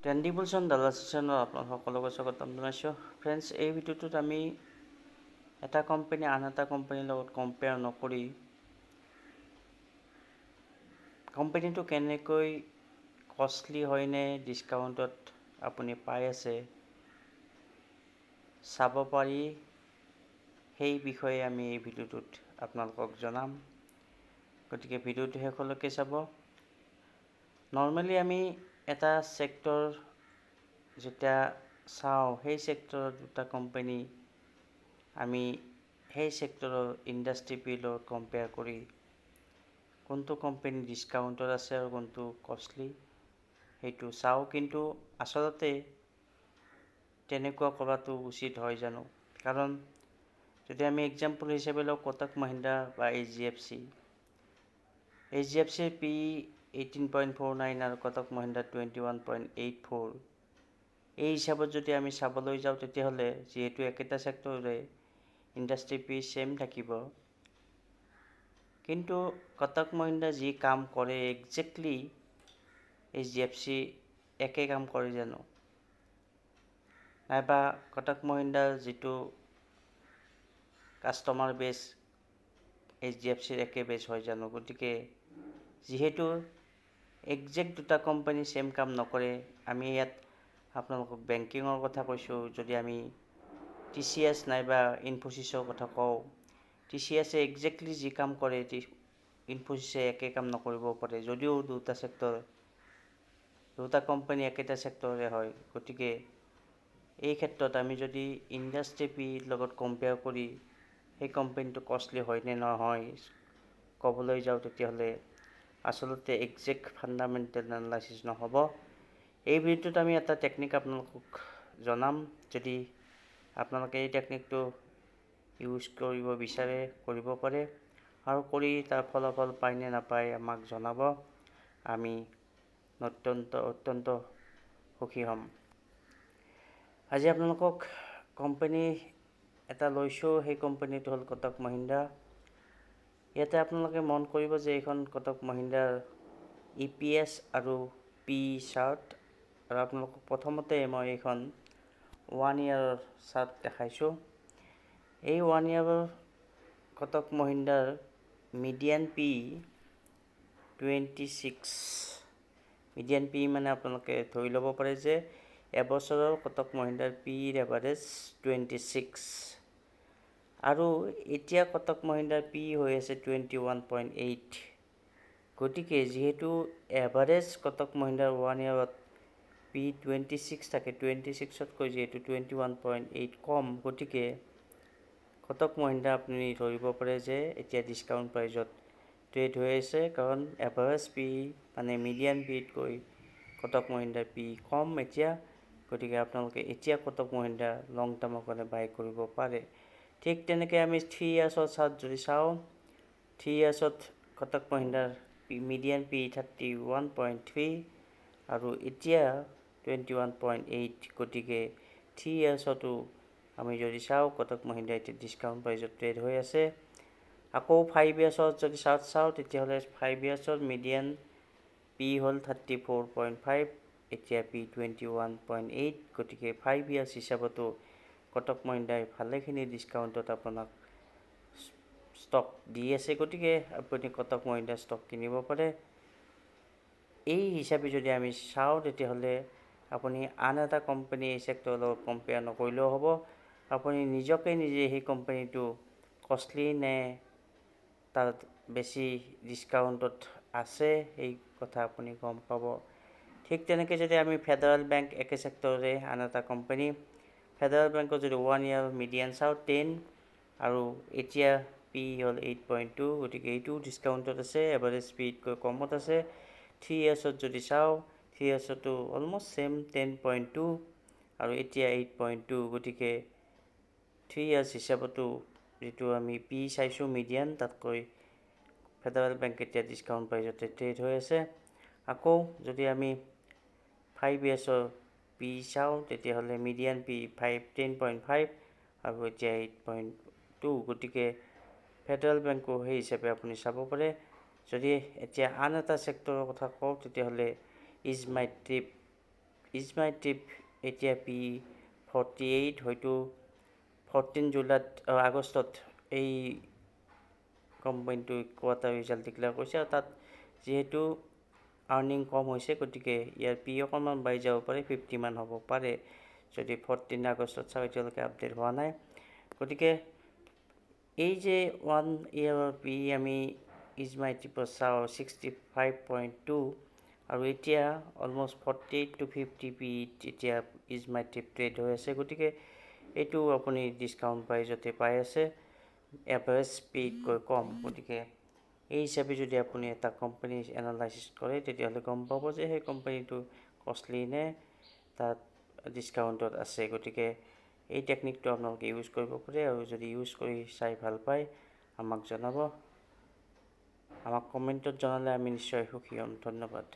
ট্ৰেণ্ডিবলছন ডালা ছেশ্যনৰ আপোনালোক সকলোকে স্বাগতম জনাইছোঁ। ফ্ৰেণ্ডছ, এই ভিডিঅ'টোত আমি এটা কোম্পানী আন এটা কোম্পানীৰ লগত কম্পেয়াৰ নকৰি কোম্পানীটো কেনেকৈ কষ্টলি হয়নে ডিছকাউণ্টত আপুনি পাই আছে চাব পাৰি, সেই বিষয়ে আমি এই ভিডিঅ'টোত আপোনালোকক জনাম। গতিকে ভিডিঅ'টো শেষলৈকে চাব। নৰ্মেলি আমি এটা ছেক্টৰ যেতিয়া চাওঁ, সেই ছেক্টৰৰ দুটা কোম্পানী আমি সেই ছেক্টৰৰ ইণ্ডাষ্ট্ৰী পিৰ কম্পেয়াৰ কৰি কোনটো কোম্পানী ডিছকাউণ্টত আছে আৰু কোনটো কষ্টলি সেইটো চাওঁ। কিন্তু আচলতে তেনেকুৱা কৰাটো উচিত হয় জানো? কাৰণ যদি আমি এক্সাম্পল হিচাপে লওঁ কোটাক মহিন্দ্ৰা বা এইচডিএফচিৰ পি 18.49 আৰু কোটাক মহিন্দ্ৰা 21.84। এই হিচাপত যদি আমি চাবলৈ যাওঁ, তেতিয়াহ'লে যিহেতু একেটা ছেক্টৰৰে ইণ্ডাষ্ট্ৰী পি ছেম থাকিব, কিন্তু কোটাক মহিন্দ্ৰা যি কাম কৰে একজেক্টলি এইচডিএফচি একে কাম কৰে জানো? নাইবা কোটাক মহিন্দ্ৰাৰ যিটো কাষ্টমাৰ বেছ এইচডিএফচিৰ একে বেছ হয় জানো? গতিকে যিহেতু একজেক্ট দুটা কোম্পানী ছেম কাম নকৰে, আমি ইয়াত আপোনালোকক বেংকিঙৰ কথা কৈছোঁ। যদি আমি টিচিএছ নাইবা ইনফোচিছৰ কথা কওঁ, টিচিএছে একজেক্টলি যি কাম কৰে ইনফোচিছে একে কাম নকৰিব পাৰে, যদিও দুটা কোম্পানী একেটা ছেক্টৰৰে হয়। গতিকে এই ক্ষেত্ৰত আমি যদি ইণ্ডাষ্ট্ৰী পিৰ লগত কম্পেয়াৰ কৰি সেই কোম্পানীটো কষ্টলি হয় নে নহয় ক'বলৈ যাওঁ, তেতিয়াহ'লে আচলতে একজেক্ট ফাণ্ডামেণ্টেল এনালাইচিছ নহ'ব। এই ভিডিঅ'টোত আমি এটা টেকনিক আপোনালোকক জনাম। যদি আপোনালোকে এই টেকনিকটো ইউজ কৰিব বিচাৰে কৰিব পাৰে, আৰু কৰি তাৰ ফলাফল পায় নে নাপায় আমাক জনাব। আমি অত্যন্ত সুখী হ'ম। আজি আপোনালোকক কোম্পানী এটা লৈছোঁ, সেই কোম্পানীটো হ'ল কোটাক মহিন্দ্ৰা। ইয়াতে আপোনালোকে মন কৰিব যে এইখন কোটাক মহিন্দ্ৰাৰ EPS আৰু P চাৰ্ট, আৰু আপোনালোকক প্ৰথমতে মই এইখন 1 ইয়াৰৰ চাৰ্ট দেখাইছোঁ। এই 1 ইয়াৰৰ কোটাক মহিন্দ্ৰাৰ মিডিয়ান P 26। মিডিয়ান P মানে আপোনালোকে ধৰি ল'ব পাৰে যে এবছৰৰ কোটাক মহিন্দ্ৰাৰ পিৰ এভাৰেজ 26, আৰু এতিয়া কোটাক মহিন্দ্ৰাৰ পি হৈ আছে 21.8। গতিকে যিহেতু এভাৰেজ কোটাক মহিন্দ্ৰাৰ 1 ইয়াৰত পি 26 থাকে, 26তকৈ যিহেতু 21.8 কম, গতিকে কোটাক মহিন্দ্ৰা আপুনি ধৰিব পাৰে যে এতিয়া ডিছকাউণ্ট প্ৰাইজত ট্ৰেড হৈ আছে, কাৰণ এভাৰেজ পি মানে মিডিয়ান পিতকৈ কোটাক মহিন্দ্ৰাৰ পি কম এতিয়া। গতিকে আপোনালোকে এতিয়া কোটাক মহিন্দ্ৰা লং টাৰ্মৰ কাৰণে বাই কৰিব পাৰে। ঠিক তেনেকৈ আমি 3 ইয়াৰ্ছৰ চাৰ্ট যদি চাওঁ, 3 ইয়াৰ্ছত কোটাক মহিন্দ্ৰাৰ মিডিয়ান পি 31.3 আৰু এতিয়া 21.8। গতিকে 3 ইয়াৰ্ছতো আমি যদি চাওঁ কোটাক মহিন্দ্ৰা এতিয়া ডিছকাউণ্ট প্ৰাইজত ট্ৰেড হৈ আছে। আকৌ 5 ইয়াৰ্ছৰ যদি চাৰ্ট চাওঁ, তেতিয়াহ'লে 5 ইয়াৰ্ছৰ মিডিয়ান পি হ'ল 34.5, এতিয়া পি 21.8। গতিকে 5 ইয়াৰ্ছ হিচাপতো কোটাক মহিন্দ্ৰাই ভালেখিনি ডিছকাউণ্টত আপোনাক ষ্টক দি আছে। গতিকে আপুনি কোটাক মহিন্দ্ৰা ষ্টক কিনিব পাৰে। এই হিচাপে যদি আমি চাওঁ, তেতিয়াহ'লে আপুনি আন এটা কোম্পানী এই ছেক্টৰৰ লগত কম্পেয়াৰ নকৰিলেও হ'ব। আপুনি নিজে সেই কোম্পানীটো কষ্টলি নে তাত বেছি ডিছকাউণ্টত আছে, সেই কথা আপুনি গম পাব। ঠিক তেনেকৈ যদি আমি ফেডাৰেল বেংক একে ছেক্টৰৰে আন এটা কোম্পানী, ফেডাৰেল বেংকৰ যদি 1 ইয়াৰ মিডিয়ান চাওঁ 10, আৰু এতিয়া পি হ'ল 8.2। গতিকে এইটোও ডিছকাউণ্টত আছে, এভাৰেজ পিতকৈ কমত আছে। 3 ইয়াৰ্ছত যদি চাওঁ, 3 ইয়াৰ্ছতো অলমষ্ট ছেম 10.2 আৰু এতিয়া 8.2। গতিকে 3 ইয়াৰ্ছ হিচাপতো যিটো আমি পি চাইছোঁ মিডিয়ান, তাতকৈ ফেডাৰেল বেংক এতিয়া ডিছকাউণ্ট প্ৰাইজতে ট্ৰেড হৈ আছে। আকৌ যদি আমি 5 ইয়াৰ্ছৰ পি চাওঁ, তেতিয়াহ'লে মিডিয়ান পি 10.5 আৰু এতিয়া 8.2। গতিকে ফেডাৰেল বেংকো সেই হিচাপে আপুনি চাব পাৰে। যদি এতিয়া আন এটা ছেক্টৰৰ কথা কওঁ, তেতিয়াহ'লে ইজমাইটিভ এতিয়া পি 48 হয়তো 14 জুলাইত আগষ্টত এই কোম্পানীটো কোৱাৰ্টাৰ ৰিজাল্ট ডিক্লেয়াৰ কৰিছে আৰু তাত যিহেতু আৰ্নিং কম হৈছে গতিকে ইয়াৰ পি অকণমান বাঢ়ি যাব পাৰে 50 মান হ'ব পাৰে যদি 14 আগষ্টত চাওঁ এতিয়ালৈকে আপডেট হোৱা নাই গতিকে এই যে 1 ইয়াৰৰ পি আমি ইজমাইটিভত চাওঁ 65.2 আৰু এতিয়া অলমষ্ট 48 to 50 পি এতিয়া ইজমাইটিভ ট্ৰেড হৈ আছে গতিকে এইটো আপুনি ডিছকাউণ্ট প্ৰাইজতে পাই আছে এভাৰেজ পিতকৈ কম গতিকে এই হিচাপে যদি আপুনি এটা কোম্পানী এনালাইচিছ কৰে তেতিয়াহ'লে গম পাব যে সেই কোম্পানীটো কষ্টলি নে তাত ডিছকাউণ্টত আছে গতিকে এই টেকনিকটো আপোনালোকে ইউজ কৰিব পাৰে আৰু যদি ইউজ কৰি চাই ভাল পায় আমাক জনাব আমাক কমেণ্টত জনালে আমি নিশ্চয় সুখী হ'ম ধন্যবাদ